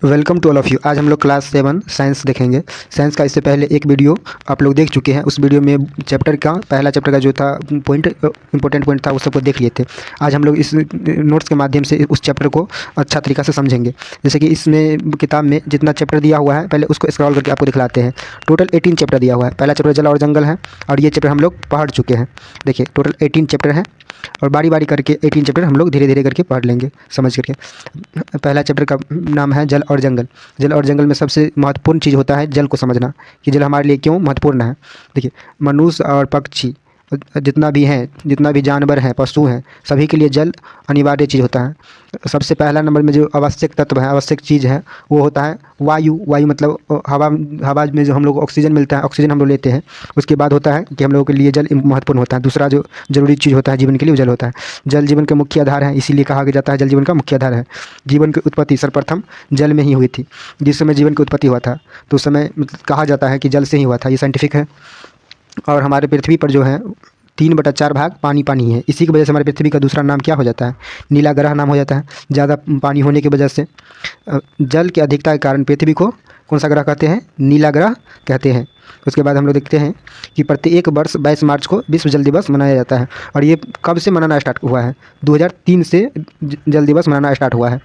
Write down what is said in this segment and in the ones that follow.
Welcome to all of you. आज हम लोग क्लास 7 साइंस देखेंगे। साइंस का इससे पहले एक वीडियो आप लोग देख चुके हैं। उस वीडियो में चैप्टर का पहला चैप्टर का जो था इंपॉर्टेंट पॉइंट था वो सबको देख लिए थे। आज हम लोग इस नोट्स के माध्यम से उस चैप्टर को अच्छा तरीक़ा से समझेंगे। जैसे कि इसमें किताब में जितना चैप्टर दिया हुआ है पहले उसको स्क्रॉल करके आपको दिखलाते हैं। टोटल 18 चैप्टर दिया हुआ है। पहला चैप्टर जल और जंगल है और ये चैप्टर हम लोग पढ़ चुके हैं। देखिए टोटल 18 चैप्टर है और बारी बारी करके 18 चैप्टर हम लोग धीरे धीरे करके पढ़ लेंगे समझ करके। पहला चैप्टर का नाम है जल और जंगल। जल और जंगल में सबसे महत्वपूर्ण चीज़ होता है जल को समझना कि जल हमारे लिए क्यों महत्वपूर्ण है। देखिए मनुष्य और पक्षी जितना भी हैं, जितना भी जानवर हैं, पशु हैं, सभी के लिए जल अनिवार्य चीज़ होता है। सबसे पहला नंबर में जो आवश्यक तत्व है, आवश्यक चीज़ है वो होता है वायु। वायु मतलब हवा। हवा में जो हम लोग ऑक्सीजन मिलता है, ऑक्सीजन हम लोग लेते हैं। उसके बाद होता है कि हम लोगों के लिए जल महत्वपूर्ण होता है। दूसरा जो ज़रूरी चीज़ होता है जीवन के लिए वो जल होता है। जल जीवन का मुख्य आधार है, इसीलिए कहा जाता है जल जीवन का मुख्य आधार है। जीवन की उत्पत्ति सर्वप्रथम जल में ही हुई थी। जिस समय जीवन की उत्पत्ति हुआ था तो उस समय कहा जाता है कि जल से ही हुआ था। ये साइंटिफिक है। और हमारे पृथ्वी पर जो है 3/4 भाग पानी पानी है। इसी की वजह से हमारी पृथ्वी का दूसरा नाम क्या हो जाता है? नीला ग्रह नाम हो जाता है, ज़्यादा पानी होने की वजह से। जल की अधिकता के कारण पृथ्वी को कौन सा ग्रह कहते हैं? नीला ग्रह कहते हैं। उसके बाद हम लोग देखते हैं कि प्रत्येक वर्ष 22 मार्च को विश्व जल दिवस मनाया जाता है। और ये कब से मनाना स्टार्ट हुआ है? 2003 से जल दिवस मनाना स्टार्ट हुआ है।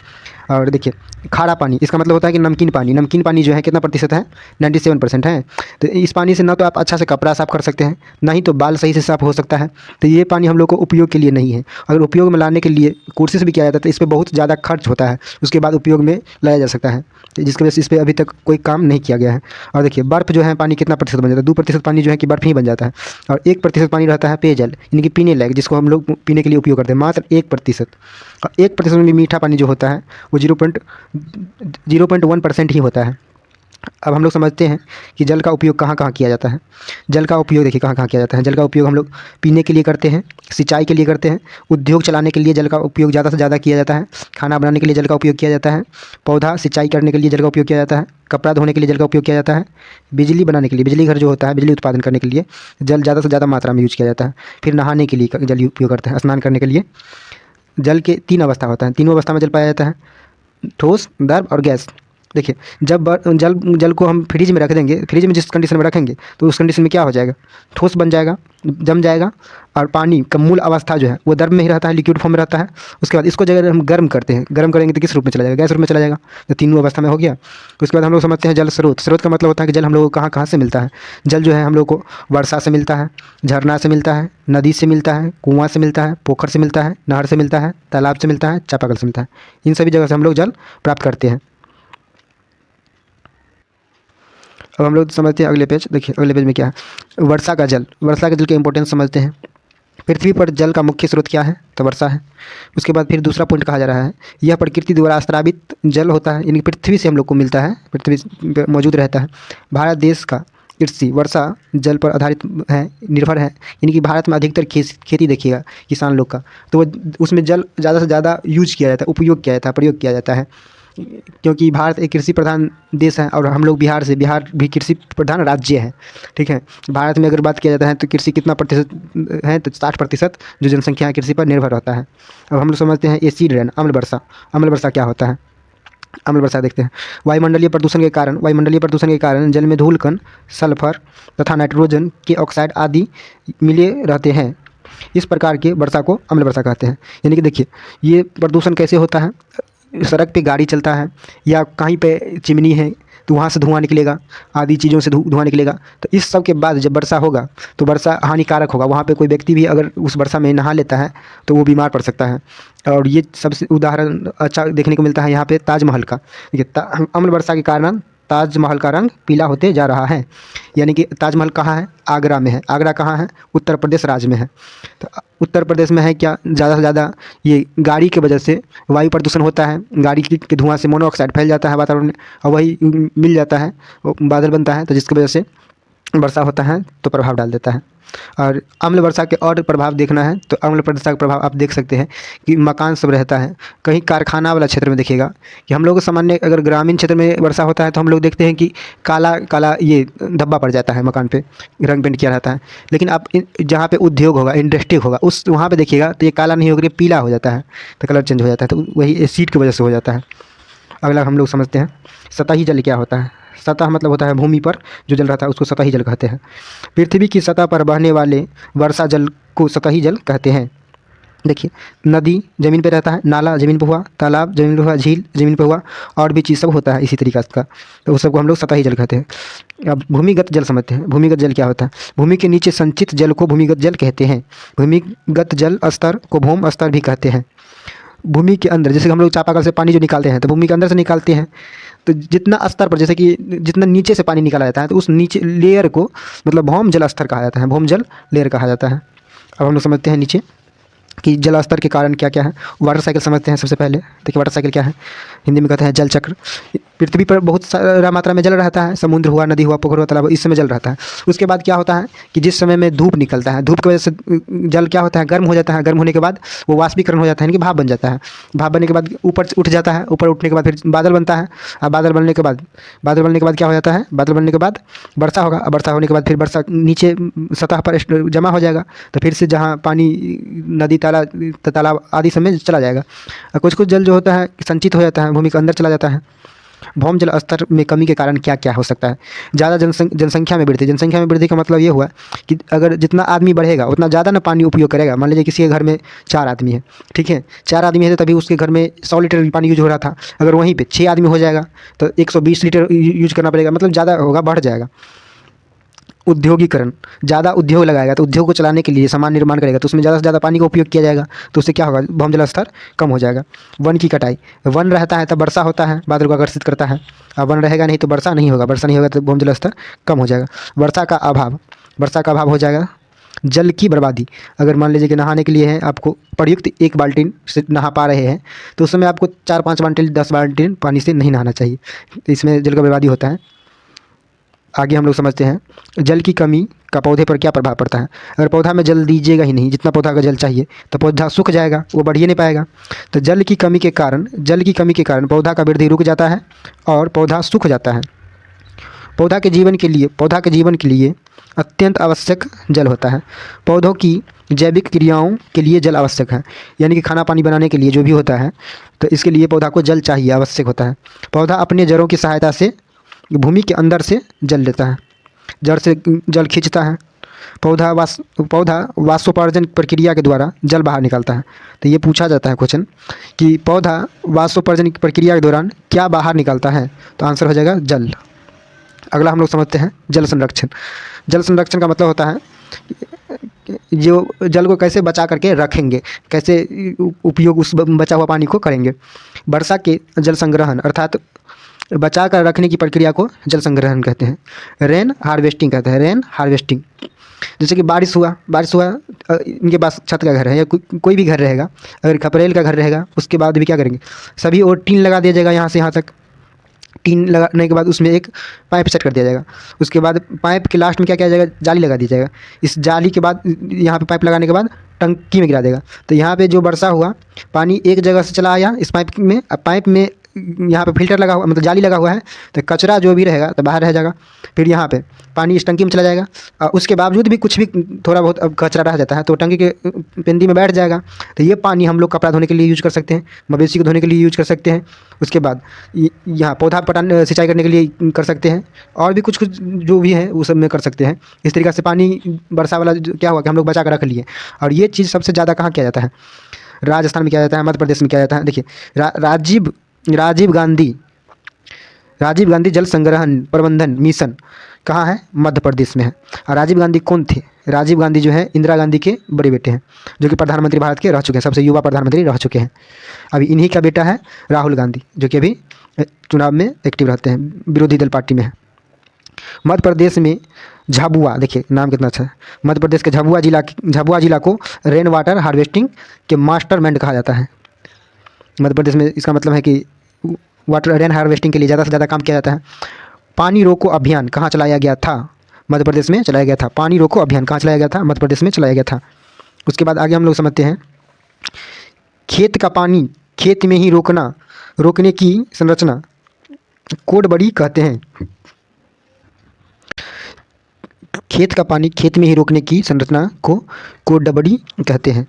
और देखिए खारा पानी, इसका मतलब होता है कि नमकीन पानी। नमकीन पानी जो है कितना प्रतिशत है? 97% है। तो इस पानी से ना तो आप अच्छा से कपड़ा साफ़ कर सकते हैं, ना ही तो बाल सही से साफ़ हो सकता है। तो ये पानी हम लोग को उपयोग के लिए नहीं है। अगर उपयोग में लाने के लिए कोशिश भी किया जाता है तो इस पर बहुत ज़्यादा खर्च होता है, उसके बाद उपयोग में लाया जा सकता है। जिसकी वजह से इस पर अभी तक कोई काम नहीं किया गया है। और देखिए बर्फ़ जो है पानी कितना प्रतिशत बन जाता है? 2% पानी जो है कि बर्फ़ ही बन जाता है। और 1% पानी रहता है पेयजल, यानी कि पीने लायक, जिसको हम लोग पीने के लिए उपयोग करते हैं, मात्र 1%। और 1% में भी मीठा पानी जो होता है वो 0.1% ही होता है। अब हम लोग समझते हैं कि जल का उपयोग कहाँ कहाँ किया जाता है। जल का उपयोग देखिए कहाँ कहाँ किया जाता है। जल का उपयोग हम लोग पीने के लिए करते हैं, सिंचाई के लिए करते हैं, उद्योग चलाने के लिए जल का उपयोग ज़्यादा से ज़्यादा किया जाता है, खाना बनाने के लिए जल का उपयोग किया जाता है, पौधा सिंचाई करने के लिए जल का उपयोग किया जाता है, कपड़ा धोने के लिए जल का उपयोग किया जाता है, बिजली बनाने के लिए, बिजली घर जो होता है बिजली उत्पादन करने के लिए जल ज़्यादा से ज़्यादा मात्रा में यूज किया जाता है। फिर नहाने के लिए जल उपयोग करते हैं, स्नान करने के लिए। जल के 3 अवस्था होता है, तीनों अवस्था में जल पाया जाता है, ठोस, द्रव और गैस। देखिए जब जल जल को हम फ्रिज में रख देंगे, फ्रिज में जिस कंडीशन में रखेंगे तो उस कंडीशन में क्या हो जाएगा? ठोस बन जाएगा, जम जाएगा। और पानी का मूल अवस्था जो है वो द्रव में ही रहता है, लिक्विड फॉर्म में रहता है। उसके बाद इसको जब हम गर्म करते हैं, गर्म करेंगे तो किस रूप में चला जाएगा? गैस रूप में चला जाएगा। तो तीनों अवस्था में हो गया। उसके बाद हम लोग समझते हैं जल स्रोत। स्रोत का मतलब होता है कि जल हम लोग को कहाँ कहाँ से मिलता है। जल जो है हम लोग को वर्षा से मिलता है, झरना से मिलता है, नदी से मिलता है, कुआँ से मिलता है, पोखर से मिलता है, नहर से मिलता है, तालाब से मिलता है, चापाकल से मिलता है। इन सभी जगह से हम लोग जल प्राप्त करते हैं। अब हम लोग समझते हैं अगले पेज। देखिए अगले पेज में क्या है? वर्षा का जल। वर्षा के जल के इंपॉर्टेंस समझते हैं। पृथ्वी पर जल का मुख्य स्रोत क्या है? तो वर्षा है। उसके बाद फिर दूसरा पॉइंट कहा जा रहा है, यह प्रकृति द्वारा स्रावित जल होता है, यानी पृथ्वी से हम लोग को मिलता है, पृथ्वी पे मौजूद रहता है। भारत देश का कृषि वर्षा जल पर आधारित है, निर्भर है। यानी कि भारत में अधिकतर खेती देखिएगा किसान लोग का, तो वो उसमें जल ज़्यादा से ज़्यादा यूज किया जाता है, उपयोग किया जाता है, प्रयोग किया जाता है। क्योंकि भारत एक कृषि प्रधान देश है और हम लोग बिहार से, बिहार भी कृषि प्रधान राज्य है। ठीक है, भारत में अगर बात किया जाता है तो कृषि कितना प्रतिशत है? तो 60% जो जनसंख्या है कृषि पर निर्भर होता है। अब हम लोग समझते हैं एसिड रेन, अम्ल वर्षा। अम्ल वर्षा क्या होता है? अम्ल वर्षा देखते हैं। वायुमंडलीय प्रदूषण के कारण जल में धूल कण, सल्फर तथा नाइट्रोजन के ऑक्साइड आदि मिले रहते हैं। इस प्रकार के वर्षा को अम्ल वर्षा कहते हैं। यानी कि देखिए ये प्रदूषण कैसे होता है? सड़क पे गाड़ी चलता है या कहीं पे चिमनी है तो वहाँ से धुआं निकलेगा, आदि चीज़ों से धुआं निकलेगा। तो इस सब के बाद जब वर्षा होगा तो वर्षा हानिकारक होगा। वहाँ पे कोई व्यक्ति भी अगर उस वर्षा में नहा लेता है तो वो बीमार पड़ सकता है। और ये सबसे उदाहरण अच्छा देखने को मिलता है यहाँ पे ताजमहल का। देखिए अम्ल वर्षा के कारण ताजमहल का रंग पीला होते जा रहा है। यानी कि ताजमहल कहाँ है? आगरा में है। आगरा कहाँ है? उत्तर प्रदेश राज्य में है। तो उत्तर प्रदेश में है क्या? ज़्यादा से ज़्यादा ये गाड़ी की वजह से वायु प्रदूषण होता है। गाड़ी के धुआं से मोनोऑक्साइड फैल जाता है वातावरण में और वही मिल जाता है, वो बादल बनता है, तो जिसकी वजह से वर्षा होता है तो प्रभाव डाल देता है। और अम्ल वर्षा के और प्रभाव देखना है तो अम्ल वर्षा का प्रभाव आप देख सकते हैं कि मकान सब रहता है, कहीं कारखाना वाला क्षेत्र में देखिएगा कि हम लोग सामान्य अगर ग्रामीण क्षेत्र में वर्षा होता है तो हम लोग देखते हैं कि काला काला ये धब्बा पड़ जाता है मकान पे, रंग पेंट किया रहता है। लेकिन आप जहाँ पे उद्योग होगा, इंडस्ट्री होगा, उस वहाँ पे देखिएगा तो ये काला नहीं होकर पीला हो जाता है, तो कलर चेंज हो जाता है। तो वही एसिड की वजह से हो जाता है। अगला हम लोग समझते हैं सतही जल क्या होता है। सतह मतलब होता है भूमि पर जो जल रहता है उसको सतही जल कहते हैं। पृथ्वी की सतह पर बहने वाले वर्षा जल को सतही जल कहते हैं। देखिए, नदी ज़मीन पे रहता है, नाला ज़मीन पे हुआ, तालाब ज़मीन पे हुआ, झील ज़मीन पे हुआ, और भी चीज़ सब होता है इसी तरीक़ा का, तो उस सबको हम लोग सतही जल कहते हैं। अब भूमिगत जल समझते हैं। भूमिगत जल क्या होता है? भूमि के नीचे संचित जल को भूमिगत जल कहते हैं। भूमिगत जल स्तर को भौम स्तर भी कहते हैं। भूमि के अंदर, जैसे हम लोग चापाकल से पानी जो निकालते हैं तो भूमि के अंदर से निकालते हैं, तो जितना स्तर पर, जैसे कि जितना नीचे से पानी निकाला जाता है तो उस नीचे लेयर को मतलब भौम जल स्तर कहा जाता है, भौम जल लेयर कहा जाता है। अब हम लोग समझते हैं नीचे कि जल स्तर के कारण क्या क्या है। वाटर साइकिल समझते हैं सबसे पहले। देखिए, वाटर साइकिल क्या है? हिंदी में कहते हैं जल चक्र। पृथ्वी पर बहुत सारा मात्रा में जल रहता है, समुद्र हुआ, नदी हुआ, पोखर हुआ, तालाब, इस समय जल रहता है। उसके बाद क्या होता है कि जिस समय में धूप निकलता है, धूप की वजह से जल क्या होता है, गर्म हो जाता है। गर्म होने के बाद वो वाष्पीकरण हो जाता है, यानी कि भाप बन जाता है। भाप बनने के बाद ऊपर उठ जाता है, ऊपर उठने के बाद फिर बादल बनता है। अब बादल बनने के बाद क्या हो जाता है, बादल बनने के बाद वर्षा होगा। वर्षा होने के बाद फिर वर्षा नीचे सतह पर जमा हो जाएगा, तो फिर से जहाँ पानी नदी तालाब आदि सब में चला जाएगा। और कुछ कुछ जल जो होता है संचित हो जाता है, भूमि के अंदर चला जाता है। भौम जल स्तर में कमी के कारण क्या क्या हो सकता है? ज़्यादा जनसंख्या में वृद्धि। जनसंख्या में वृद्धि का मतलब ये हुआ कि अगर जितना आदमी बढ़ेगा उतना ज़्यादा ना पानी उपयोग करेगा। मान लीजिए किसी के घर में 4 आदमी है, ठीक है, 4 आदमी है तो तभी उसके घर में 100 लीटर पानी यूज हो रहा था। अगर वहीं पे 6 आदमी हो जाएगा तो 120 लीटर यूज करना पड़ेगा, मतलब ज़्यादा होगा, बढ़ जाएगा। उद्योगीकरण, ज़्यादा उद्योग लगाएगा तो उद्योग को चलाने के लिए सामान निर्माण करेगा तो उसमें ज़्यादा से ज़्यादा पानी का उपयोग किया जाएगा, तो उससे क्या होगा, भौम जल स्तर कम हो जाएगा। वन की कटाई। वन रहता है तब वर्षा होता है, बादल को आकर्षित करता है। अब वन रहेगा नहीं तो वर्षा नहीं होगा, वर्षा नहीं होगा तो भौम जल स्तर कम हो जाएगा। वर्षा का अभाव, वर्षा का अभाव हो जाएगा। जल की बर्बादी। अगर मान लीजिए कि नहाने के लिए है, आपको प्रयुक्त 1 बाल्टीन से नहा पा रहे हैं तो उस समय आपको 4-5 बाल्टीन 10 बाल्टीन पानी से नहीं नहाना चाहिए, तो इसमें जल का बर्बादी होता है। आगे हम लोग समझते हैं जल की कमी का पौधे पर क्या प्रभाव पड़ता है। अगर पौधा में जल दीजिएगा ही नहीं जितना पौधा का जल चाहिए तो पौधा सूख जाएगा, वो बढ़ ही नहीं पाएगा। तो जल की कमी के कारण पौधा का वृद्धि रुक जाता है और पौधा सूख जाता है। पौधा के जीवन के लिए अत्यंत आवश्यक जल होता है। पौधों की जैविक क्रियाओं के लिए जल आवश्यक है, यानी कि खाना पानी बनाने के लिए जो भी होता है तो इसके लिए पौधा को जल चाहिए, आवश्यक होता है। पौधा अपने जड़ों की सहायता से भूमि के अंदर से जल लेता है, जड़ से जल खींचता है। पौधा वाष्पोत्सर्जन प्रक्रिया के द्वारा जल बाहर निकालता है। तो ये पूछा जाता है क्वेश्चन कि पौधा वाष्पोत्सर्जन प्रक्रिया के दौरान क्या बाहर निकालता है, तो आंसर हो जाएगा जल। अगला हम लोग समझते हैं जल संरक्षण। जल संरक्षण का मतलब होता है जो जल को कैसे बचा करके रखेंगे, कैसे उपयोग उस बचा हुआ पानी को करेंगे। वर्षा के जल संग्रहण अर्थात बचा कर रखने की प्रक्रिया को जल संग्रहण कहते हैं। रेन हार्वेस्टिंग कहते हैं, रेन हार्वेस्टिंग। जैसे कि बारिश हुआ, इनके पास छत का घर है या कोई भी घर रहेगा, अगर खपरेल का घर रहेगा उसके बाद भी क्या करेंगे, सभी और टीन लगा दिया जाएगा। यहाँ से यहाँ तक टीन लगाने के बाद उसमें एक पाइप सेट कर दिया जाएगा। उसके बाद पाइप के लास्ट में क्या किया जाएगा, जाली लगा दी जाएगा। इस जाली के बाद यहाँ पे पाइप लगाने के बाद टंकी में गिरा देगा। तो यहाँ पे जो वर्षा हुआ पानी एक जगह से चला आया इस पाइप में, अब पाइप में यहाँ पे फिल्टर लगा हुआ, मतलब जाली लगा हुआ है, तो कचरा जो भी रहेगा तो बाहर रह जाएगा। फिर यहाँ पे पानी इस टंकी में चला जाएगा और उसके बावजूद भी कुछ भी थोड़ा बहुत अब कचरा रह जाता है तो टंकी के पेंदी में बैठ जाएगा। तो ये पानी हम लोग कपड़ा धोने के लिए यूज कर सकते हैं, मवेशी को धोने के लिए यूज कर सकते हैं। उसके बाद यहाँ पौधा पटाने सिंचाई करने के लिए कर सकते हैं, और भी कुछ कुछ जो भी है वो सब में कर सकते हैं। इस तरीक़े से पानी वर्षा वाला क्या हुआ कि हम लोग बचा कर रख लिए। और ये चीज़ सबसे ज़्यादा कहाँ किया जाता है, राजस्थान में किया जाता है, मध्य प्रदेश में किया जाता है। देखिए राजीव गांधी जल संग्रहण प्रबंधन मिशन कहाँ है, मध्य प्रदेश में है। और राजीव गांधी कौन थे, राजीव गांधी जो है इंदिरा गांधी के बड़े बेटे हैं, जो कि प्रधानमंत्री भारत के रह चुके हैं, सबसे युवा प्रधानमंत्री रह चुके हैं। अभी इन्हीं का बेटा है राहुल गांधी, जो कि अभी चुनाव में एक्टिव रहते हैं, विरोधी दल पार्टी में है। मध्य प्रदेश में झाबुआ, देखिए नाम कितना अच्छा है, मध्य प्रदेश के झाबुआ जिला को रेन वाटर हार्वेस्टिंग के मास्टरमाइंड कहा जाता है। मध्य प्रदेश में इसका मतलब है कि वाटर रेन हार्वेस्टिंग के लिए ज़्यादा से ज़्यादा काम किया जाता है। पानी रोको अभियान कहाँ चलाया गया था, मध्य प्रदेश में चलाया गया था। पानी रोको अभियान कहाँ चलाया गया था, मध्य प्रदेश में चलाया गया था। उसके बाद आगे हम लोग समझते हैं खेत का पानी खेत में ही रोकने की संरचना कोडबड़ी कहते हैं। खेत का पानी खेत में ही रोकने की संरचना को कोडबड़ी कहते हैं।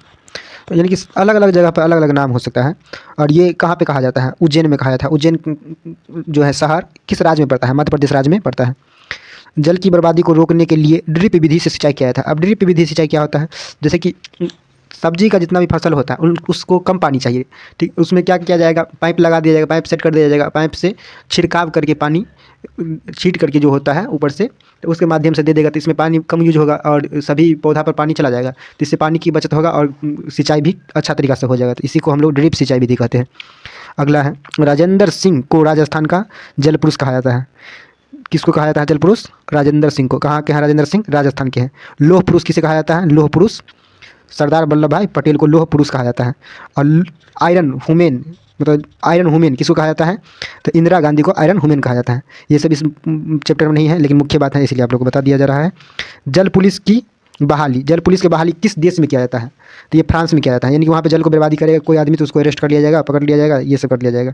यानी कि अलग अलग जगह पर अलग अलग नाम हो सकता है। और ये कहाँ पे कहा जाता है? उज्जैन में कहा जाता है। उज्जैन जो है शहर किस राज्य में पड़ता है? मध्य प्रदेश राज्य में पड़ता है। जल की बर्बादी को रोकने के लिए ड्रिप विधि से सिंचाई किया जाता है। अब ड्रिप विधि सिंचाई क्या होता है? जैसे कि सब्जी का जितना भी फसल होता है उसको कम पानी चाहिए, ठीक, उसमें क्या किया जाएगा? पाइप लगा दिया जाएगा, पाइप सेट कर दिया जाएगा, पाइप से छिड़काव करके पानी छीट करके जो होता है ऊपर से, तो उसके माध्यम से दे देगा, तो इसमें पानी कम यूज होगा और सभी पौधा पर पानी चला जाएगा, तो इससे पानी की बचत होगा और सिंचाई भी अच्छा तरीका से हो जाएगा। तो इसी को हम लोग ड्रिप सिंचाई विधि कहते हैं। अगला है, राजेंद्र सिंह को राजस्थान का जल पुरुष कहा जाता है। किसको कहा जाता है जल पुरुष? राजेंद्र सिंह को। कहाँ के हैं राजेंद्र सिंह? राजस्थान के हैं। लौह पुरुष किसे कहा जाता है? लौह पुरुष सरदार वल्लभ भाई पटेल को लौह पुरुष कहा जाता है। और आयरन वुमेन, मतलब आयरन वुमेन किसको कहा जाता है? तो इंदिरा गांधी को आयरन वुमेन कहा जाता है। ये सब इस चैप्टर में नहीं है, लेकिन मुख्य बात है इसलिए आप लोग को बता दिया जा रहा है। जल पुलिस की बहाली, जल पुलिस की बहाली किस देश में किया जाता है? तो ये फ्रांस में किया जाता है। यानी कि वहाँ पे जल को बर्बादी करेगा कोई आदमी तो उसको अरेस्ट कर लिया जाएगा, पकड़ लिया जाएगा, ये सब कर लिया जाएगा।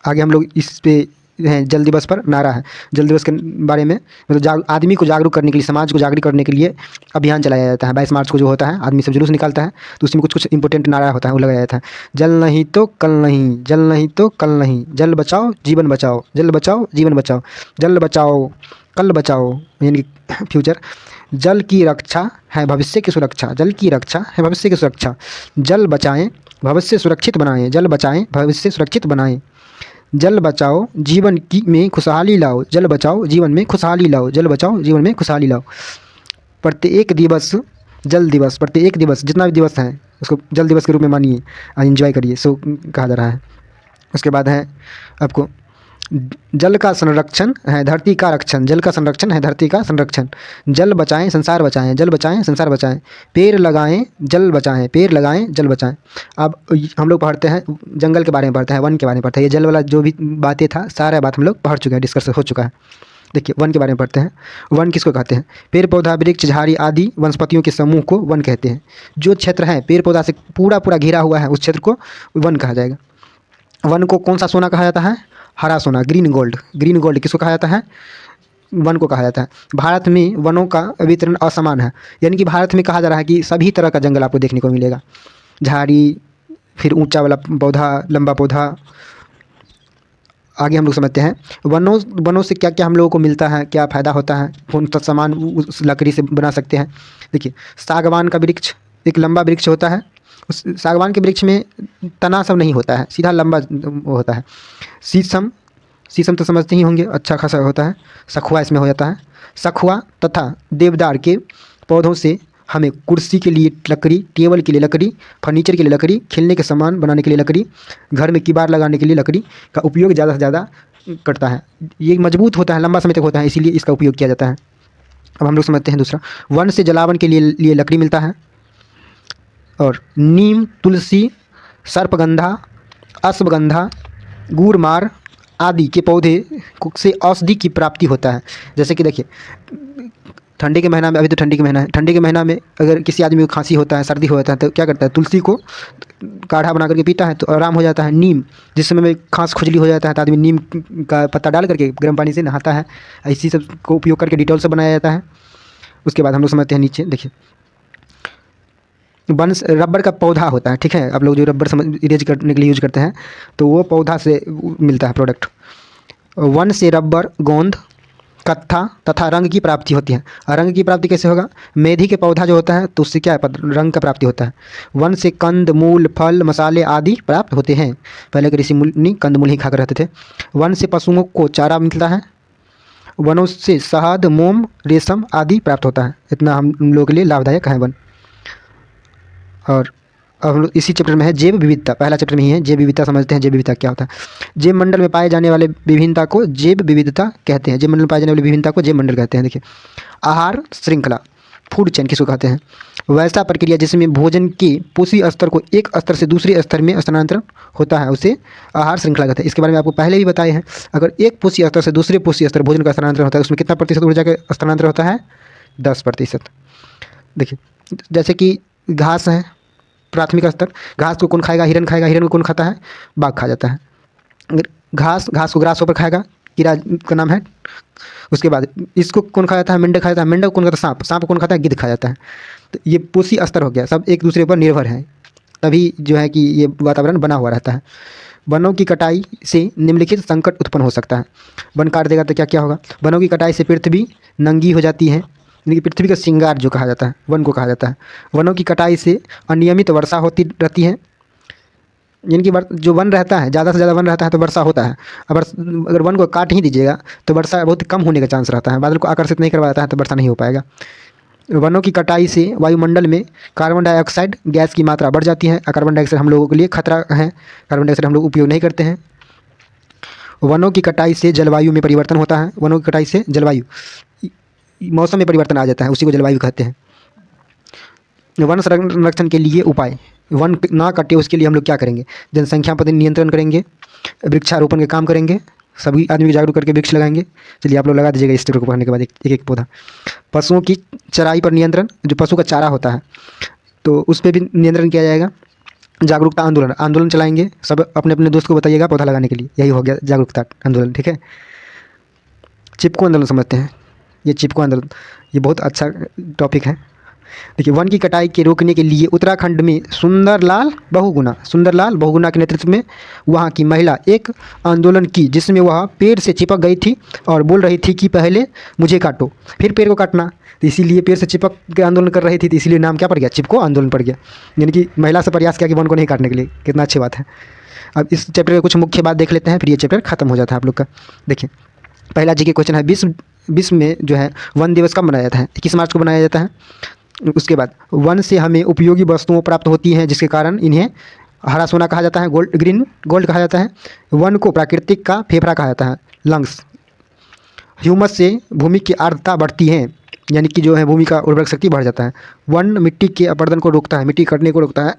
आगे हम लोग इस पे हैं, जल दिवस पर नारा है। जल दिवस के बारे में मतलब आदमी को जागरूक करने के लिए, समाज को जागरूक करने के लिए अभियान चलाया जाता है। 22 मार्च को जो होता है आदमी सब जुलूस निकालता है, तो उसमें कुछ कुछ इंपॉर्टेंट नारा होता है, वो लगाया जाता है। जल नहीं तो कल नहीं, जल नहीं तो कल नहीं, जल बचाओ जीवन बचाओ, जल बचाओ जीवन बचाओ, जल बचाओ कल बचाओ, यानी फ्यूचर। जल की रक्षा है भविष्य की सुरक्षा, जल की रक्षा है भविष्य की सुरक्षा, जल बचाएं भविष्य सुरक्षित बनाएं, जल बचाएं भविष्य सुरक्षित बनाएं। जल बचाओ जीवन की में खुशहाली लाओ, जल बचाओ जीवन में खुशहाली लाओ, जल बचाओ जीवन में खुशहाली लाओ। प्रत्येक दिवस जल दिवस, प्रत्येक दिवस जितना भी दिवस है उसको जल दिवस के रूप में मानिए और एंजॉय करिए, सो कहा जा रहा है। उसके बाद है आपको, जल का संरक्षण है धरती का रक्षण, जल का संरक्षण है धरती का संरक्षण। जल बचाएं संसार बचाएं, जल बचाएं संसार बचाएं। पेड़ लगाएं जल बचाएं, पेड़ लगाएं जल बचाएं। अब हम लोग पढ़ते हैं जंगल के बारे में, पढ़ते हैं वन के बारे में, पढ़ते हैं। ये जल वाला जो भी बातें था सारा बात हम लोग पढ़ चुके हैं, डिस्कस हो चुका है। देखिए वन के बारे में पढ़ते हैं। वन किसको कहते हैं? पेड़ पौधा वृक्ष झाड़ी आदि वनस्पतियों के समूह को वन कहते हैं। जो क्षेत्र है पेड़ पौधा से पूरा पूरा घिरा हुआ है उस क्षेत्र को वन कहा जाएगा। वन को कौन सा सोना कहा जाता है? हरा सोना, ग्रीन गोल्ड। ग्रीन गोल्ड किसको कहा जाता है? वन को कहा जाता है। भारत में वनों का वितरण असमान है, यानी कि भारत में कहा जा रहा है कि सभी तरह का जंगल आपको देखने को मिलेगा। झाड़ी, फिर ऊंचा वाला पौधा, लंबा पौधा। आगे हम लोग समझते हैं वनों से क्या क्या हम लोगों को मिलता है, क्या फ़ायदा होता है, कौन सा सामान उस लकड़ी से बना सकते हैं। देखिए सागवान का वृक्ष एक लंबा वृक्ष होता है। उस सागवान के वृक्ष में तना सब नहीं होता है, सीधा लंबा होता है। शीशम, शीशम तो समझते ही होंगे, अच्छा खासा होता है। सखुआ इसमें हो जाता है। सखुआ तथा देवदार के पौधों से हमें कुर्सी के लिए लकड़ी, टेबल के लिए लकड़ी, फर्नीचर के लिए लकड़ी, खेलने के सामान बनाने के लिए लकड़ी, घर में किवाड़ लगाने के लिए लकड़ी का उपयोग ज़्यादा से ज़्यादा करता है। ये मजबूत होता है, लंबा समय तक होता है, इसीलिए इसका उपयोग किया जाता है। अब हम लोग समझते हैं दूसरा, वन से जलावन के लिए लकड़ी मिलता है। और नीम, तुलसी, सर्पगंधा, अश्वगंधा, गूड़मार आदि के पौधे से औषधि की प्राप्ति होता है। जैसे कि देखिए ठंडी के महीना में, अभी तो ठंडी के महीना है, ठंडी के महीना में अगर किसी आदमी को खांसी होता है, सर्दी हो जाता है, तो क्या करता है? तुलसी को काढ़ा बना करके पीता है तो आराम हो जाता है। नीम, जिस समय में खांस खुजली हो जाता है तो आदमी नीम का पत्ता डाल करके गर्म पानी से नहाता है। इसी सब को उपयोग करके डिटॉल से बनाया जाता है। उसके बाद हम लोग समझते हैं नीचे देखिए, वन रबर का पौधा होता है, ठीक है। आप लोग जो रबर इरेज करने के लिए यूज करते हैं तो वो पौधा से मिलता है प्रोडक्ट। वन से रबर, गोंद, कत्था तथा रंग की प्राप्ति होती है। रंग की प्राप्ति कैसे होगा? मेथी के पौधा जो होता है तो उससे क्या है? रंग का प्राप्ति होता है। वन से कंद मूल फल मसाले आदि प्राप्त होते हैं। पहले के ऋषि मुनि कंद मूल ही खाकर रहते थे। वन से पशुओं को चारा मिलता है। वनों से शहद, मोम, रेशम आदि प्राप्त होता है। इतना हम लोगों के लिए लाभदायक है वन। और अब हम लोग इसी चैप्टर में है जैव विविधता, पहला चैप्टर में ही है जैव विविधता। समझते हैं जैव विविधता क्या होता है। जैव मंडल में पाए जाने वाले विभिन्नता को जैव विविधता कहते हैं। जैव मंडल में पाए जाने वाली विभिन्नता को जैव मंडल कहते हैं। देखिए आहार श्रृंखला, फूड चेन किसको कहते हैं? वैसा प्रक्रिया जिसमें भोजन के पोषी स्तर को एक स्तर से दूसरे स्तर में स्थानांतरण होता है उसे आहार श्रृंखला कहते हैं। इसके बारे में आपको पहले ही बताए हैं। अगर एक पोषी स्तर से दूसरे पोषी स्तर भोजन का स्थानांतरण होता है उसमें कितना प्रतिशत ऊर्जा का स्थानांतरण होता है? 10%। देखिए जैसे कि घास है, प्राथमिक स्तर, घास को कौन खाएगा? हिरन खाएगा। हिरन को कौन खाता है? बाघ खा जाता है। अगर घास को ग्रास ऊपर खाएगा कीड़ा का नाम है। उसके बाद इसको कौन खा जाता है? मेंढक खा जाता है। मेंढक कौन खाता है? सांप। सांप को कौन खाता है? गिद्ध खा जाता है। तो ये पोषी स्तर हो गया, सब एक दूसरे पर निर्भर हैं, तभी जो है कि ये वातावरण बना हुआ रहता है। वनों की कटाई से निम्नलिखित संकट उत्पन्न हो सकता है। वन काट देगा तो क्या क्या होगा? वनों की कटाई से पृथ्वी नंगी हो जाती है, यानी कि पृथ्वी का श्रृंगार जो कहा जाता है वन को कहा जाता है। वनों की कटाई से अनियमित वर्षा होती रहती है, यानी कि जो वन रहता है, ज़्यादा से ज़्यादा वन रहता है तो वर्षा होता है। अगर वन को काट ही दीजिएगा तो वर्षा बहुत कम होने का चांस रहता है। बादल को आकर्षित नहीं करवाता है तो वर्षा नहीं हो पाएगा। वनों की कटाई से वायुमंडल में कार्बन डाइऑक्साइड गैस की मात्रा बढ़ जाती है। कार्बन डाइऑक्साइड हम लोगों के लिए खतरा है, कार्बन डाइऑक्साइड हम लोग उपयोग नहीं करते हैं। वनों की कटाई से जलवायु में परिवर्तन होता है। वनों की कटाई से जलवायु, मौसम में परिवर्तन आ जाता है, उसी को जलवायु कहते हैं। वन संरक्षण के लिए उपाय, वन ना कटे उसके लिए हम लोग क्या करेंगे? जनसंख्या पर नियंत्रण करेंगे, वृक्षारोपण के काम करेंगे, सभी आदमी को जागरूक करके वृक्ष लगाएंगे। चलिए आप लोग लगा दीजिएगा इस चैप्टर को पढ़ने के बाद एक एक पौधा। पशुओं की चराई पर नियंत्रण, जो पशु का चारा होता है तो उस पर भी नियंत्रण किया जाएगा। जागरूकता आंदोलन, आंदोलन चलाएंगे, सब अपने अपने दोस्त को बताइएगा पौधा लगाने के लिए। यही हो गया जागरूकता आंदोलन, ठीक है। चिपको आंदोलन समझते हैं। ये चिपको आंदोलन, ये बहुत अच्छा टॉपिक है। देखिए, वन की कटाई के रोकने के लिए उत्तराखंड में सुंदरलाल बहुगुणा के नेतृत्व में वहाँ की महिला एक आंदोलन की, जिसमें वह पेड़ से चिपक गई थी और बोल रही थी कि पहले मुझे काटो फिर पेड़ को काटना। तो इसीलिए पेड़ से चिपक के आंदोलन कर रही थी, तो इसीलिए नाम क्या पड़ गया? चिपको आंदोलन पड़ गया। यानी कि महिला से प्रयास किया कि वन को नहीं काटने के लिए। कितना अच्छी बात है। अब इस चैप्टर का कुछ मुख्य बात देख लेते हैं, फिर ये चैप्टर खत्म हो जाता है आप लोग का। देखिए, पहला जी के क्वेश्चन है, विश्व में जो है वन दिवस कब मनाया जाता है? 21 मार्च को मनाया जाता है। उसके बाद, वन से हमें उपयोगी वस्तुओं प्राप्त होती हैं जिसके कारण इन्हें हरा सोना कहा जाता है, ग्रीन गोल्ड कहा जाता है। वन को प्राकृतिक का फेफड़ा कहा जाता है, लंग्स। ह्यूमस से भूमि की आर्द्रता बढ़ती है, यानी कि जो है भूमि का उर्वरक शक्ति बढ़ जाता है। वन मिट्टी के अपरदन को रोकता है, मिट्टी कटने को रोकता है।